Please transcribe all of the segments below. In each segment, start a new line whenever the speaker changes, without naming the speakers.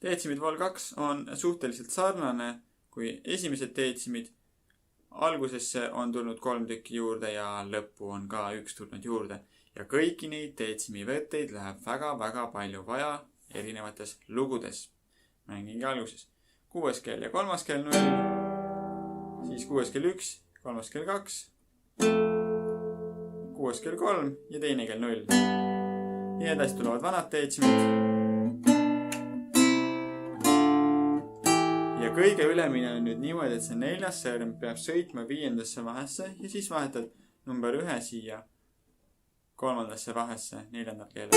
Deetsimid vol 2 on suhteliselt sarnane kui esimesed deetsimid. Algusesse on tulnud 3 tükki juurde ja lõppu on ka 1 tulnud juurde. Ja kõiki neid deetsimi võtteid läheb väga palju vaja erinevates lugudes. Mängingi alguses 6. keel ja 3. keel 0, siis 6. keel 1, 3. keel 2, 6. keel 3 ja 2. keel 0. Ja edasi tulevad vanad deetsimid. Ja kõige ülemine on nüüd niimoodi, et see 4. sõrm peab sõitma 5. vahesse ja siis vahetad number 1 siia 3. vahesse 4. keelel.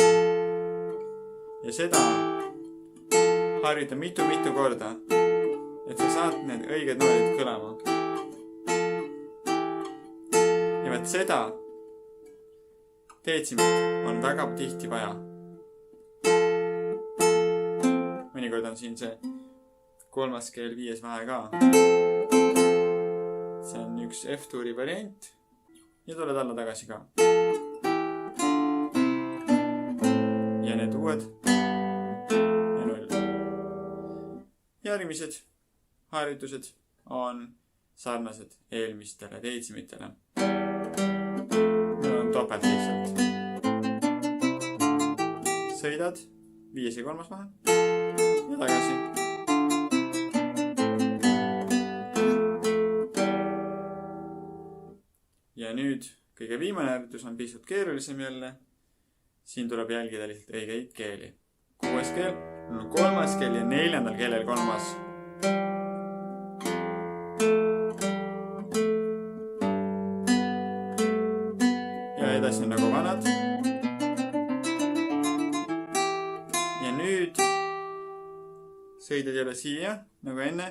Ja seda harjuta mitu korda, et sa saad need õiged noodid kõlama. Ja võt seda deetsimit on väga tihti vaja. Mõnikord on siin see 3. keel 5. vahe ka. See on üks F-tuuri variant ja tuled alla tagasi ka. Ja need uued ja 0. Järgmised harjutused on sarnased eelmistele deetsimitele. Need on topelt lihtsalt. Sõidad 5. ja 3. vahe ja tagasi. Ja nüüd kõige viimane harjutus on pisut keerulisem jälle. Siin tuleb jälgida lihtsalt õigeid keeli. 6. keel, 3. keel ja 4. keelel 3. Ja edasi on nagu vanad. Ja nüüd sõidad jälle siia nagu enne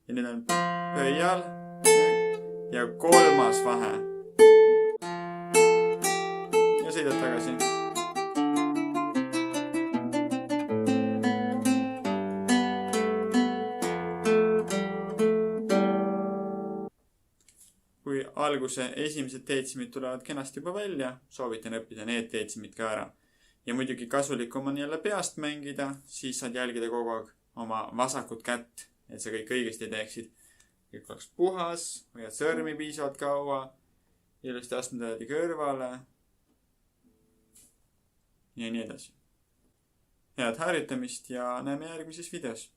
ja nüüd on pöial ja 3. vahe. Ja sõidad tagasi. Kui alguse esimesed deetsimid tulevad kenasti juba välja, soovitan õppida need deetsimid ka ära. Ja muidugi kasulikum on jälle peast mängida, siis saad jälgida kogu aeg oma vasakut kätt, et sa kõik õigesti teeksid. Kõik oleks puhas, hoiad sõrmi piisavalt kaua, ilusti astmedaladi kõrvale ja nii edasi. Head harjutamist ja näeme järgmises videos.